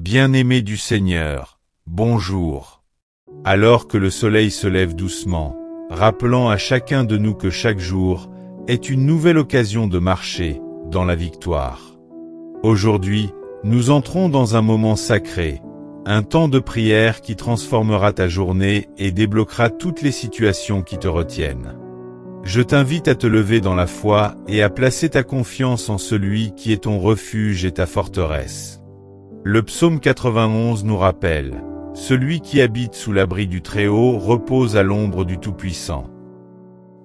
Bien-aimé du Seigneur, bonjour. Alors que le soleil se lève doucement, rappelant à chacun de nous que chaque jour est une nouvelle occasion de marcher dans la victoire. Aujourd'hui, nous entrons dans un moment sacré, un temps de prière qui transformera ta journée et débloquera toutes les situations qui te retiennent. Je t'invite à te lever dans la foi et à placer ta confiance en celui qui est ton refuge et ta forteresse. Le psaume 91 nous rappelle « Celui qui habite sous l'abri du Très-Haut repose à l'ombre du Tout-Puissant ».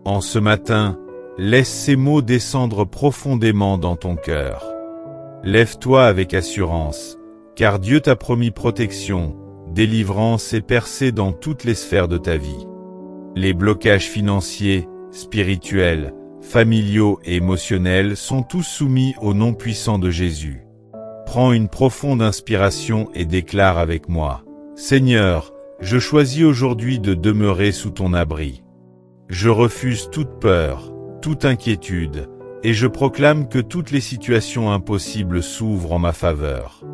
En ce matin, laisse ces mots descendre profondément dans ton cœur. Lève-toi avec assurance, car Dieu t'a promis protection, délivrance et percée dans toutes les sphères de ta vie. Les blocages financiers, spirituels, familiaux et émotionnels sont tous soumis au nom puissant de Jésus. Prends une profonde inspiration et déclare avec moi « Seigneur, je choisis aujourd'hui de demeurer sous ton abri. Je refuse toute peur, toute inquiétude, et je proclame que toutes les situations impossibles s'ouvrent en ma faveur. »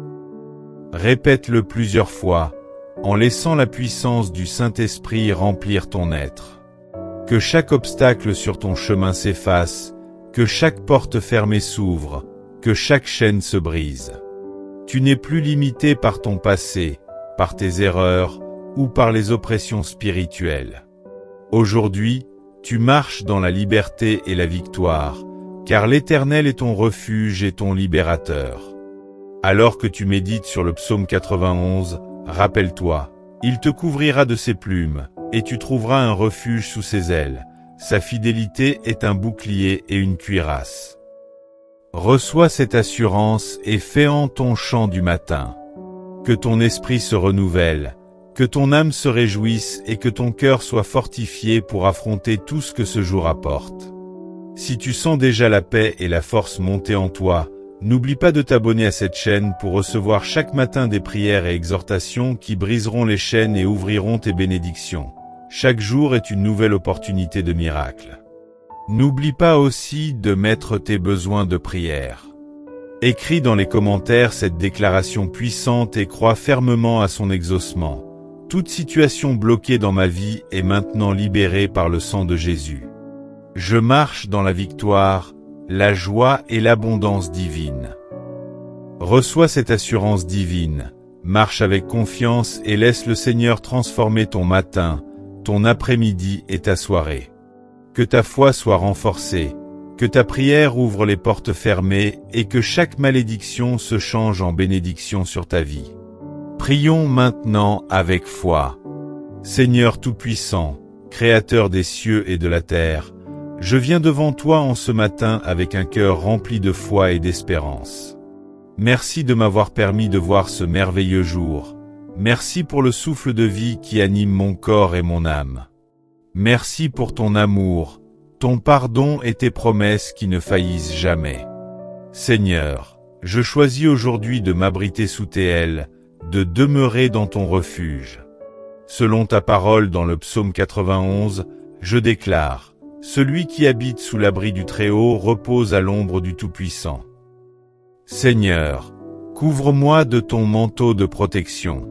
Répète-le plusieurs fois, en laissant la puissance du Saint-Esprit remplir ton être. Que chaque obstacle sur ton chemin s'efface, que chaque porte fermée s'ouvre, que chaque chaîne se brise. Tu n'es plus limité par ton passé, par tes erreurs ou par les oppressions spirituelles. Aujourd'hui, tu marches dans la liberté et la victoire, car l'Éternel est ton refuge et ton libérateur. Alors que tu médites sur le psaume 91, rappelle-toi, il te couvrira de ses plumes, et tu trouveras un refuge sous ses ailes. Sa fidélité est un bouclier et une cuirasse. Reçois cette assurance et fais-en ton chant du matin. Que ton esprit se renouvelle, que ton âme se réjouisse et que ton cœur soit fortifié pour affronter tout ce que ce jour apporte. Si tu sens déjà la paix et la force monter en toi, n'oublie pas de t'abonner à cette chaîne pour recevoir chaque matin des prières et exhortations qui briseront les chaînes et ouvriront tes bénédictions. Chaque jour est une nouvelle opportunité de miracle. N'oublie pas aussi de mettre tes besoins de prière. Écris dans les commentaires cette déclaration puissante et crois fermement à son exaucement. Toute situation bloquée dans ma vie est maintenant libérée par le sang de Jésus. Je marche dans la victoire, la joie et l'abondance divine. Reçois cette assurance divine, marche avec confiance et laisse le Seigneur transformer ton matin, ton après-midi et ta soirée. Que ta foi soit renforcée, que ta prière ouvre les portes fermées et que chaque malédiction se change en bénédiction sur ta vie. Prions maintenant avec foi. Seigneur Tout-Puissant, Créateur des cieux et de la terre, je viens devant toi en ce matin avec un cœur rempli de foi et d'espérance. Merci de m'avoir permis de voir ce merveilleux jour. Merci pour le souffle de vie qui anime mon corps et mon âme. Merci pour ton amour, ton pardon et tes promesses qui ne faillissent jamais. Seigneur, je choisis aujourd'hui de m'abriter sous tes ailes, de demeurer dans ton refuge. Selon ta parole dans le psaume 91, je déclare, « Celui qui habite sous l'abri du Très-Haut repose à l'ombre du Tout-Puissant. » Seigneur, couvre-moi de ton manteau de protection.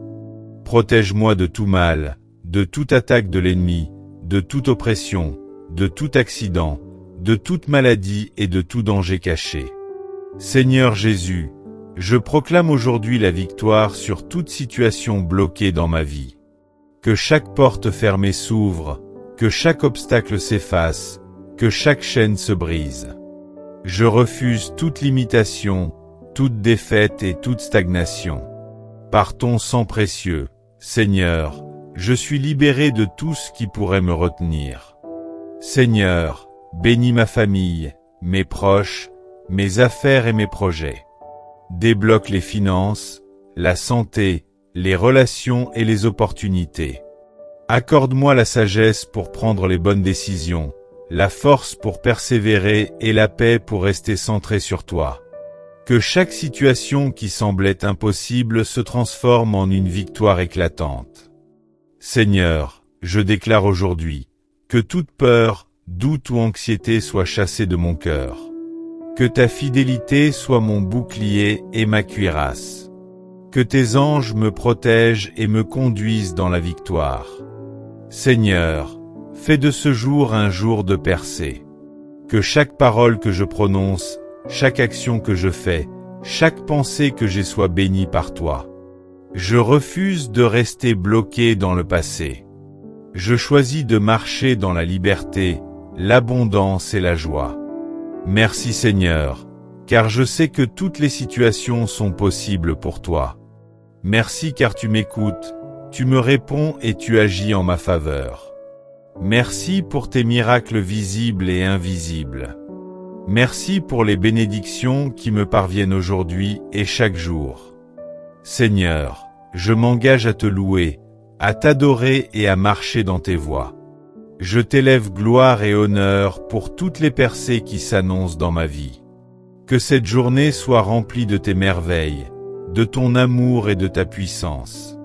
Protège-moi de tout mal, de toute attaque de l'ennemi, de toute oppression, de tout accident, de toute maladie et de tout danger caché. Seigneur Jésus, je proclame aujourd'hui la victoire sur toute situation bloquée dans ma vie. Que chaque porte fermée s'ouvre, que chaque obstacle s'efface, que chaque chaîne se brise. Je refuse toute limitation, toute défaite et toute stagnation. Par ton sang précieux, Seigneur, je suis libéré de tout ce qui pourrait me retenir. Seigneur, bénis ma famille, mes proches, mes affaires et mes projets. Débloque les finances, la santé, les relations et les opportunités. Accorde-moi la sagesse pour prendre les bonnes décisions, la force pour persévérer et la paix pour rester centré sur toi. Que chaque situation qui semblait impossible se transforme en une victoire éclatante. Seigneur, je déclare aujourd'hui, que toute peur, doute ou anxiété soit chassée de mon cœur. Que ta fidélité soit mon bouclier et ma cuirasse. Que tes anges me protègent et me conduisent dans la victoire. Seigneur, fais de ce jour un jour de percée. Que chaque parole que je prononce, chaque action que je fais, chaque pensée que j'ai soit bénie par toi. Je refuse de rester bloqué dans le passé. Je choisis de marcher dans la liberté, l'abondance et la joie. Merci Seigneur, car je sais que toutes les situations sont possibles pour toi. Merci car tu m'écoutes, tu me réponds et tu agis en ma faveur. Merci pour tes miracles visibles et invisibles. Merci pour les bénédictions qui me parviennent aujourd'hui et chaque jour. Seigneur, je m'engage à te louer, à t'adorer et à marcher dans tes voies. Je t'élève gloire et honneur pour toutes les percées qui s'annoncent dans ma vie. Que cette journée soit remplie de tes merveilles, de ton amour et de ta puissance.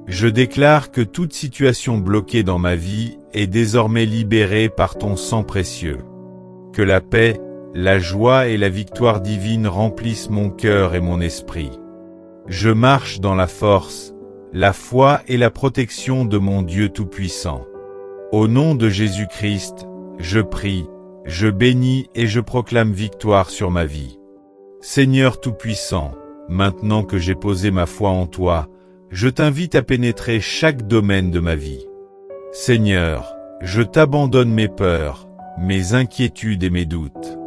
Je déclare que toute situation bloquée dans ma vie est désormais libérée par ton sang précieux. Que la paix, la joie et la victoire divine remplissent mon cœur et mon esprit. Je marche dans la force, la foi et la protection de mon Dieu Tout-Puissant. Au nom de Jésus-Christ, je prie, je bénis et je proclame victoire sur ma vie. Seigneur Tout-Puissant, maintenant que j'ai posé ma foi en toi, je t'invite à pénétrer chaque domaine de ma vie. Seigneur, je t'abandonne mes peurs, mes inquiétudes et mes doutes.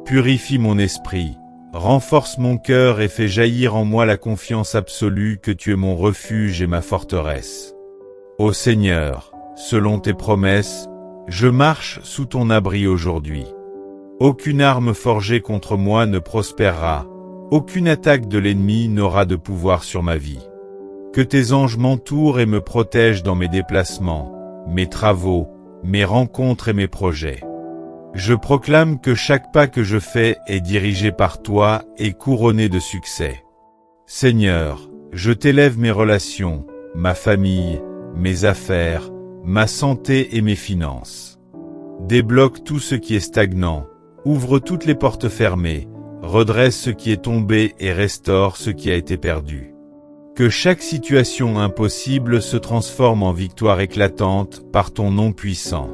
Purifie mon esprit, renforce mon cœur et fais jaillir en moi la confiance absolue que tu es mon refuge et ma forteresse. Ô Seigneur, selon tes promesses, je marche sous ton abri aujourd'hui. Aucune arme forgée contre moi ne prospérera, aucune attaque de l'ennemi n'aura de pouvoir sur ma vie. Que tes anges m'entourent et me protègent dans mes déplacements, mes travaux, mes rencontres et mes projets. Je proclame que chaque pas que je fais est dirigé par toi et couronné de succès. Seigneur, je t'élève mes relations, ma famille, mes affaires, ma santé et mes finances. Débloque tout ce qui est stagnant, ouvre toutes les portes fermées, redresse ce qui est tombé et restaure ce qui a été perdu. Que chaque situation impossible se transforme en victoire éclatante par ton nom puissant.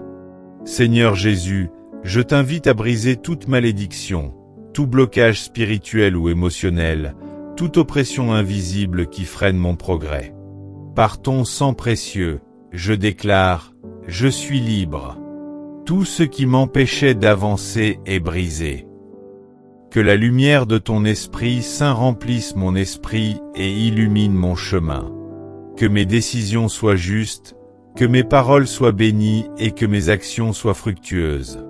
Seigneur Jésus, je t'invite à briser toute malédiction, tout blocage spirituel ou émotionnel, toute oppression invisible qui freine mon progrès. Par ton sang précieux, je déclare, je suis libre. Tout ce qui m'empêchait d'avancer est brisé. Que la lumière de ton Esprit Saint remplisse mon esprit et illumine mon chemin. Que mes décisions soient justes, que mes paroles soient bénies et que mes actions soient fructueuses.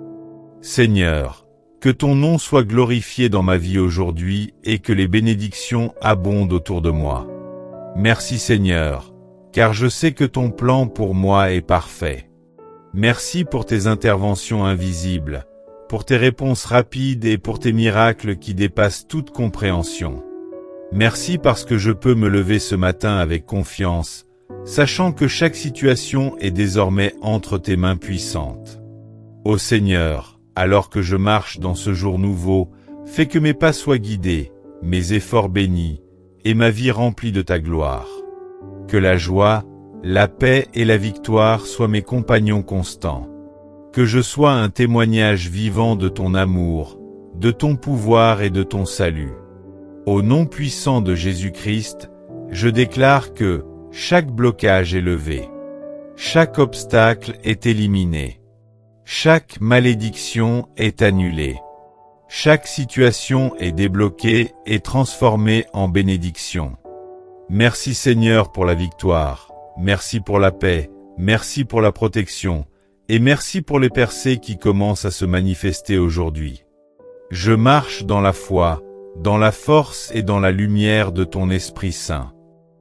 Seigneur, que ton nom soit glorifié dans ma vie aujourd'hui et que les bénédictions abondent autour de moi. Merci Seigneur, car je sais que ton plan pour moi est parfait. Merci pour tes interventions invisibles, pour tes réponses rapides et pour tes miracles qui dépassent toute compréhension. Merci parce que je peux me lever ce matin avec confiance, sachant que chaque situation est désormais entre tes mains puissantes. Ô Seigneur, alors que je marche dans ce jour nouveau, fais que mes pas soient guidés, mes efforts bénis, et ma vie remplie de ta gloire. Que la joie, la paix et la victoire soient mes compagnons constants. Que je sois un témoignage vivant de ton amour, de ton pouvoir et de ton salut. Au nom puissant de Jésus-Christ, je déclare que chaque blocage est levé. Chaque obstacle est éliminé. Chaque malédiction est annulée. Chaque situation est débloquée et transformée en bénédiction. Merci Seigneur pour la victoire, merci pour la paix, merci pour la protection, et merci pour les percées qui commencent à se manifester aujourd'hui. Je marche dans la foi, dans la force et dans la lumière de ton Esprit Saint.